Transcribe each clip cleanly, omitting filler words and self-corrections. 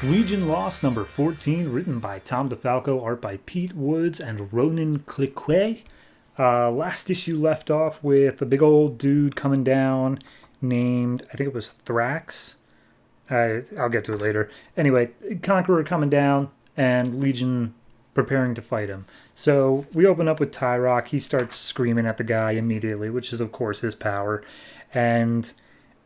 Legion Lost number 14, written by Tom DeFalco, art by Pete Woods and Ronan Cliquet. Last issue left off with a big old dude coming down named, I think it was Thrax. I'll get to it later. Anyway, Conqueror coming down and Legion preparing to fight him. So we open up with Tyrock. He starts screaming at the guy immediately, which is, of course, his power. And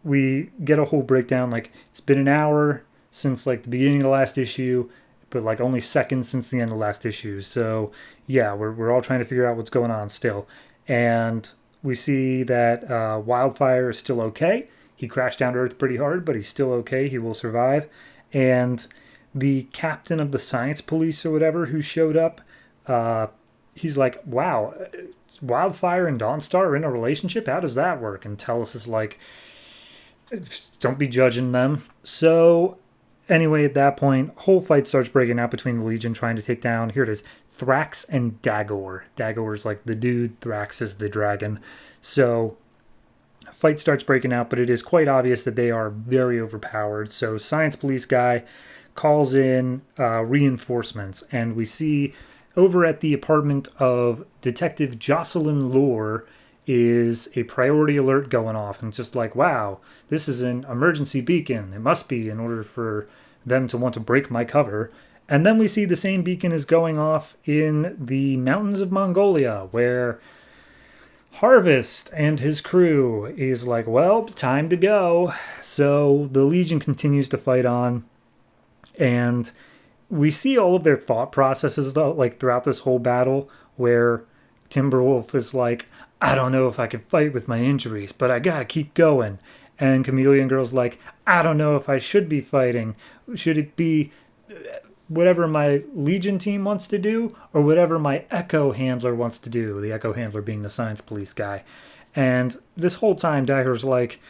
we get a whole breakdown. Like, it's been an hour since, like, the beginning of the last issue, but, like, only seconds since the end of the last issue. So, yeah, we're all trying to figure out what's going on still. And we see that Wildfire is still okay. He crashed down to Earth pretty hard, but he's still okay. He will survive. And the captain of the science police or whatever who showed up, he's like, wow, Wildfire and Dawnstar are in a relationship? How does that work? And Tellus is like, don't be judging them. So anyway, at that point, whole fight starts breaking out between the Legion trying to take down, here it is, Thrax and Dagor. Dagor is like the dude, Thrax is the dragon. So fight starts breaking out, but it is quite obvious that they are very overpowered. So science police guy calls in reinforcements, and we see over at the apartment of Detective Jocelyn Lore is a priority alert going off, and it's just like, wow, this is an emergency beacon. It must be in order for them to want to break my cover. And then we see the same beacon is going off in the mountains of Mongolia, where Harvest and his crew is like, well, time to go. So the Legion continues to fight on, and we see all of their thought processes, though, like throughout this whole battle, where Timberwolf is like, I don't know if I can fight with my injuries, but I gotta keep going. And Chameleon Girl's like, I don't know if I should be fighting. Should it be whatever my Legion team wants to do, or whatever my Echo Handler wants to do? The Echo Handler being the science police guy. And this whole time, Dagger's like,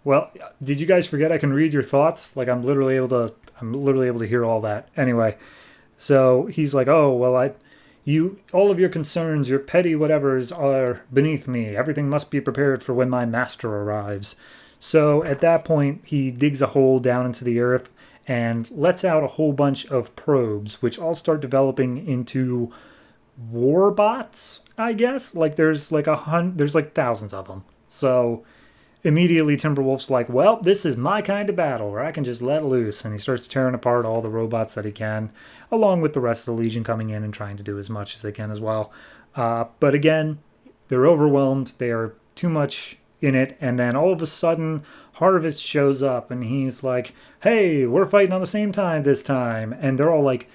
well, did you guys forget I can read your thoughts? Like, I'm literally able to hear all that. Anyway, so he's like, oh, well, all of your concerns, your petty whatevers are beneath me. Everything must be prepared for when my master arrives. So at that point, he digs a hole down into the earth and lets out a whole bunch of probes, which all start developing into warbots, I guess. Like there's like thousands of them. So immediately Timberwolf's like, well, this is my kind of battle where I can just let loose. And he starts tearing apart all the robots that he can, along with the rest of the Legion coming in and trying to do as much as they can as well. But again, they're overwhelmed. They are too much in it. And then all of a sudden, Harvest shows up and he's like, hey, we're fighting on the same time this time. And they're all like,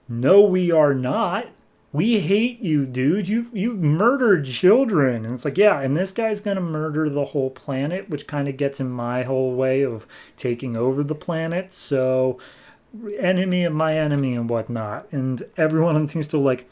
no, we are not. We hate you, dude. You murdered children. And it's like, yeah, and this guy's going to murder the whole planet, which kind of gets in my whole way of taking over the planet. So, enemy of my enemy and whatnot. And everyone on the team's still like,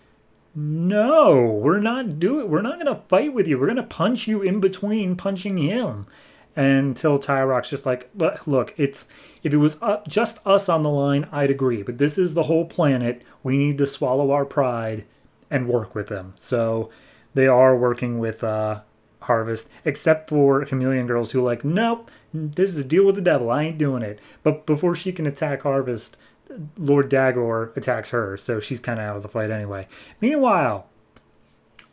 no, we're not going to fight with you. We're going to punch you in between punching him. Until Tyrock's just like, look, if it was just us on the line, I'd agree. But this is the whole planet. We need to swallow our pride and work with them. So they are working with Harvest, except for Chameleon Girls who are like, nope, this is a deal with the devil. I ain't doing it. But before she can attack Harvest, Lord Dagor attacks her. So she's kind of out of the fight anyway. Meanwhile,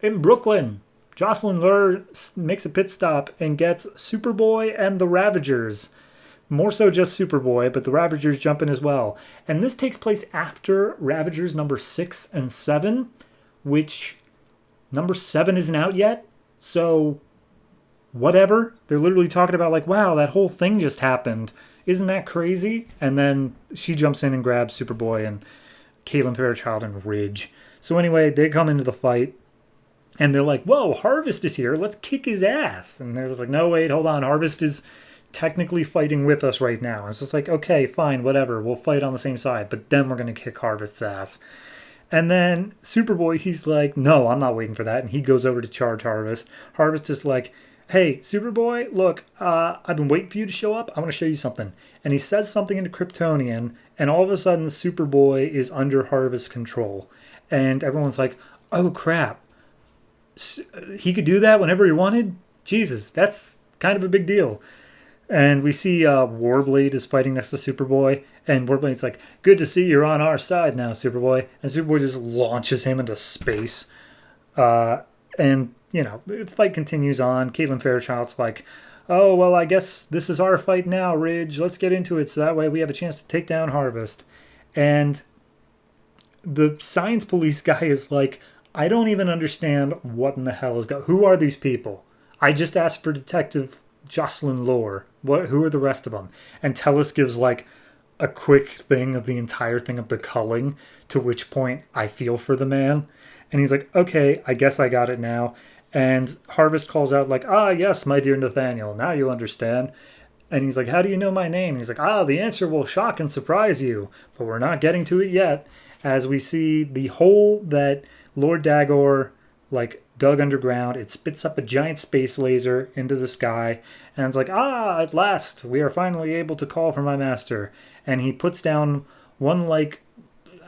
in Brooklyn, Jocelyn Lure makes a pit stop and gets Superboy and the Ravagers. More so just Superboy, but the Ravagers jump in as well. And this takes place after Ravagers number 6 and 7, which number 7 isn't out yet. So, whatever. They're literally talking about like, wow, that whole thing just happened. Isn't that crazy? And then she jumps in and grabs Superboy and Caitlin Fairchild and Ridge. So anyway, they come into the fight. And they're like, whoa, Harvest is here. Let's kick his ass. And they're just like, no, wait, hold on. Harvest is technically fighting with us right now. And it's just like, okay, fine, whatever. We'll fight on the same side. But then we're going to kick Harvest's ass. And then Superboy, he's like, no, I'm not waiting for that. And he goes over to charge Harvest. Harvest is like, hey, Superboy, look, I've been waiting for you to show up. I want to show you something. And he says something into Kryptonian. And all of a sudden, Superboy is under Harvest's control. And everyone's like, oh, crap. He could do that whenever he wanted? Jesus, that's kind of a big deal. And we see Warblade is fighting next to Superboy, And Warplane's like, good to see you're on our side now, Superboy. And Superboy just launches him into space. And, you know, the fight continues on. Caitlin Fairchild's like, oh, well, I guess this is our fight now, Ridge. Let's get into it so that way we have a chance to take down Harvest. And the science police guy is like, I don't even understand what in the hell is going on. Who are these people? I just asked for Detective Jocelyn Lore. Who are the rest of them? And Tellus gives like a quick thing of the entire thing of the culling, to which point I feel for the man. And he's like, okay, I guess I got it now. And Harvest calls out like, ah, yes, my dear Nathaniel, now you understand. And he's like, how do you know my name? And he's like, ah, the answer will shock and surprise you, but we're not getting to it yet. As we see the hole that Lord Dagor like dug underground, it spits up a giant space laser into the sky, and it's like, ah, at last we are finally able to call for my master. And he puts down one, like,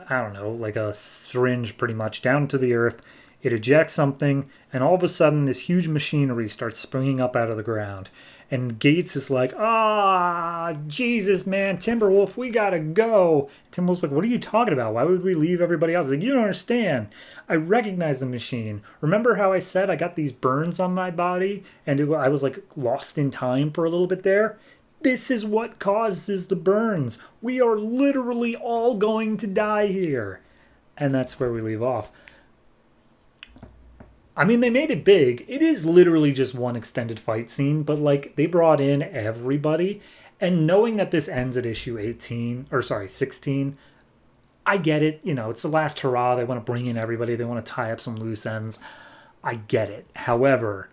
I don't know, like a syringe pretty much down to the earth. It ejects something, and all of a sudden this huge machinery starts springing up out of the ground. And Gates is like, ah, Jesus, man, Timberwolf, we gotta go. Timberwolf's like, what are you talking about? Why would we leave everybody else? He's like, you don't understand. I recognize the machine. Remember how I said I got these burns on my body and I was like lost in time for a little bit there? This is what causes the burns. We are literally all going to die here. And that's where we leave off. I mean, they made it big. It is literally just one extended fight scene, but like they brought in everybody. And knowing that this ends at issue 16, I get it. You know, it's the last hurrah. They want to bring in everybody. They want to tie up some loose ends. I get it. However,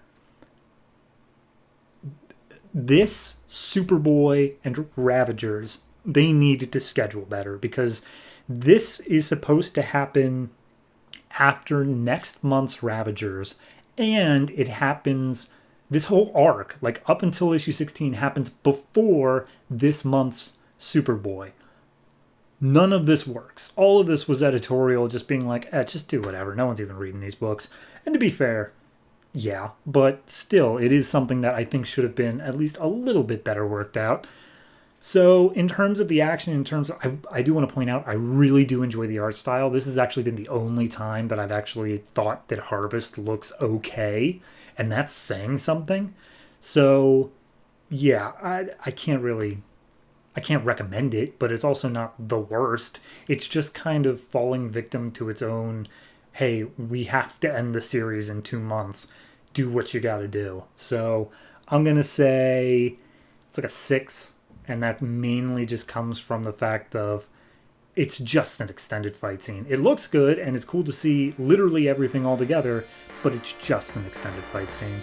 this Superboy and Ravagers, they needed to schedule better, because this is supposed to happen after next month's Ravagers, and it happens, this whole arc, like up until issue 16, happens before this month's Superboy. None of this works. All of this was editorial, just being like, just do whatever. No one's even reading these books. And to be fair, yeah, but still, it is something that I think should have been at least a little bit better worked out. So in terms of the action, I do want to point out, I really do enjoy the art style. This has actually been the only time that I've actually thought that Harvest looks okay, and that's saying something. So yeah, I can't recommend it, but it's also not the worst. It's just kind of falling victim to its own, hey, we have to end the series in 2 months. Do what you gotta do. So I'm going to say it's like a 6. And that mainly just comes from the fact of it's just an extended fight scene. It looks good, and it's cool to see literally everything all together, but it's just an extended fight scene.